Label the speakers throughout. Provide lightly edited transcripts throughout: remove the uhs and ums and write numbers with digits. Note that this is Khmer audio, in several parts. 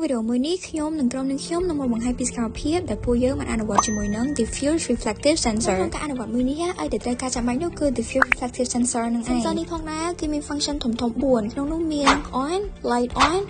Speaker 1: វីដេអូមួយនេះខ្ញុំនឹងក្រុមនឹងខ្ញុំនឹងមកបង្ហាញពីសកម្មភាពដែលពួកយើងបានអនុវត្តជាមួយនឹង diffuse reflective sensor ក្នុងការអនុវត្តមួយនេះឲ្យតែត្រូវការចាំបាច់នោះគឺ diffuse reflective sensor នឹងឯង sensor នេះផងដែរគឺមាន function ធំៗ4ក្នុងនោះមាន on light on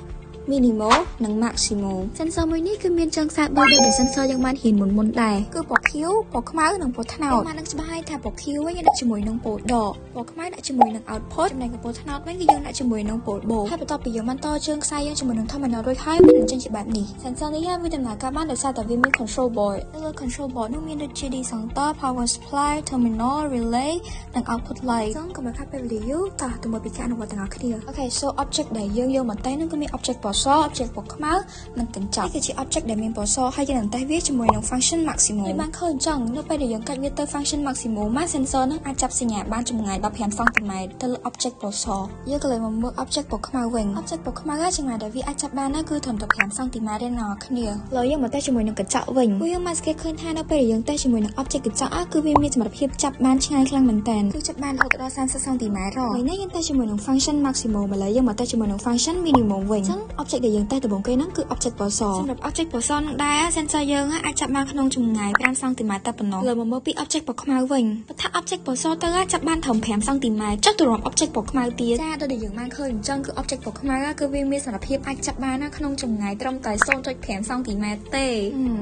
Speaker 1: minimal និង maximal sensor មួយនេះគឺមានជើងខ្សែ3ដូចដែល sensor យើងបានហ៊ានមុនដែរគឺពណ៌ខៀវពណ៌ខ្មៅនិងពណ៌ត្នោតបាននឹងច្បាស់ហើយថាពណ៌ខៀវវិញដាក់ជាមួយនឹងពណ៌ដកពណ៌ខ្មៅដាក់ជាមួយនឹង output ចំណែកពណ៌ត្នោតវិញគឺយើងដាក់ជាមួយនឹងពណ៌បូហើយបន្ទាប់ពីយើងបានតជើងខ្សែយើងជាមួយនឹង terminal រួចហើយវានឹងចេញជាបែបនេះ sensor នេះវាដំណើរការបានដោយសារតែវាមាន control board លើ control board នោះមានដូចជា descenter power supply terminal relay និង output light ចឹងកុំឲ្យខាត់ពេលវេលាយូរតោះទៅមើលពីការអនុវត្តទាំងអស់គ្នា Okay so object ដែលយើងយកមកតេស្តនោះគឺមាន object ពណ៌ស object ពណ៌ខ្មៅនិងកញ្ចក់នេះគឺជា object ដែលមានពណ៌សហើយយើងនឹងតេស្តវាជាមួយនឹង function maximum ហើយបានឃើញអញ្ចឹងនៅពេលដែលយើងកាត់វាទៅ function maximum មក sensor នឹងអាចចាប់សញ្ញាបានចម្ងាយ15 cm ទៅលើ object ពណ៌សយើងក៏เลยមកមើល object ពណ៌ខ្មៅវិញ object ពណ៌ខ្មៅចម្ងាយដែលវាអាចចាប់បាននោះគឺត្រឹមតែ5 cm ទេអ្នកគ្នាឡើយយើងមកតេស្តជាមួយនឹងកញ្ចក់វិញពួកយើងមកស្គាល់ឃើញថានៅពេលដែលយើងតេស្តជាមួយនឹង object កញ្ចក់គឺវាមានសមត្ថភាពចាប់បានឆ្ងាយខ្លាំងមែនតើគឺចាប់បានរហូតដល់30 cm ហើយនេះយើងតេស្តជាមួយនឹង function maximum ឥឡូវយើងមកតេស្តជាមួយនឹង function minimum វិញអញ្ចឹង object ដែលយើងតេស្តដំបូងគេហ្នឹងគឺ object ពណ៌សសម្រាប់ object ពណ៌សនឹងដែរ sensor យើងអាចចាប់បានក្នុងចម្ងាយ5 cm តែប៉ុណ្ណោះលើមកមើលពី object ពណ៌ខ្មៅវិញបើថា object ពណ៌សទៅចាប់បានត្រឹម5 cm ចុះទៅរំ object ពណ៌ខ្មៅទៀតចាដូចដែលយើងបានឃើញអញ្ចឹងគឺ object ពណ៌ខ្មៅគឺវាមានសមត្ថភាពអាចចាប់បានក្នុងចម្ងាយត្រឹមតែ 0.5 cm ទេ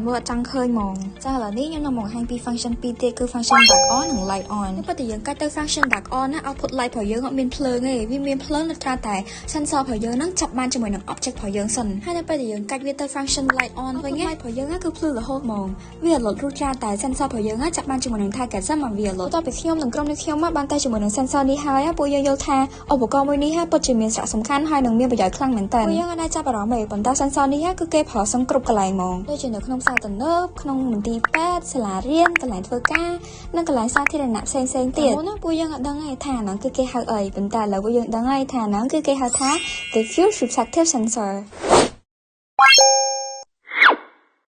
Speaker 1: មើលអត់ចង់ឃើញហ្មងចាឥឡូវនេះខ្ញុំនឹងបង្ហាញពី function 2ទៀតគឺ function dark on និង light on នេះបើតែយើងកាត់ទៅ function dark on ណា output light របស់យើងអត់មានភ្លើងទេវាមានភ្លើងនៅត្រង់តែ sensor របស់យើងហ្នឹងចាប់បានជាមួយនឹង object របស់យើងសិនហើយនៅពេលដែលយើងកាត់វាទៅ function light on វិញ light របស់យើងគឺភ្លឺរហូតហ្មងវាលត់រូតច្រើនតែ sensor របស់យើងចាប់បានជាមួយនឹង target សិនមកវាលត់តទៅពីខ្ញុំនិងក្រុមនេះខ្ញុំបានតែជាមួយនឹង sensor នេះហើយពួកយើងយល់ថាឧបករណ៍មួយនេះពិតជាមានសារៈសំខាន់ហើយនឹងមានប្រយោជន៍ខ្លាំងមែនតើពួកយើងអាចចាប់អារម្មណ៍ទេប៉ុន្តែ sensor នេះគឺគេប្រើសឹងគ្រប់កន្លែងហ្មងដូចជានៅក្នុងផ្សារទំនើបក្នុងមន្ទីរពេទ្យសាលារៀនកន្លែងធ្វើការនិងកន្លែងសាធារណៈផ្សេងទៀតមុនពួកយើងអត់ដឹងទេថាហ្នឹងគឺគេហៅអីប៉ុន្តែឥឡូវពួកយើងដឹងហើយថាហ្នឹងគឺគេហៅថា diffuse reflective sensor